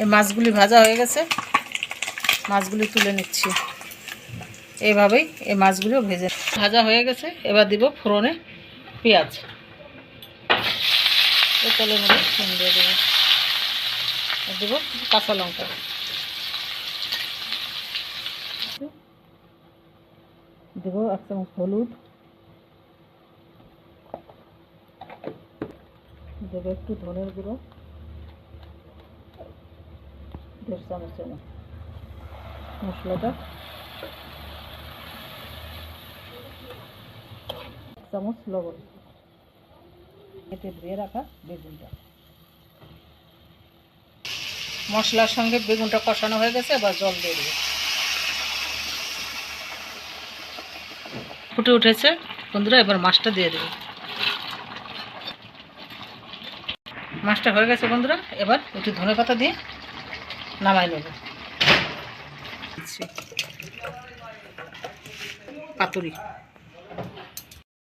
এই মাছগুলি ভাজা হয়ে গেছে, মাছগুলি তুলে নিচ্ছি। এইভাবেই এই মাছগুলিও ভাজা হয়ে গেছে। এবার দিব ফোড়নে পেঁয়াজ, এই তেলের মধ্যে ফোড়ন দিয়ে দেবো। দেবো কাঁচা লঙ্কা, দেবো 1 চামচ হলুদ, দেবো একটু ধনের গুঁড়ো 1.5 চামচের মতো, মশলাটা 1 চামচ লবণ, কেটে ধুয়ে রাখা বেগুনটা। মশলার সঙ্গে বেগুনটা কষানো হয়ে গেছে, এবার জল দিয়ে দেবো। ফুটে উঠেছে বন্ধুরা, এবার মাছটা দিয়ে দেবো। মাছটা হয়ে গেছে বন্ধুরা, এবার একটু ধনেপাতা দিয়ে নামাই নেব। পাতুরি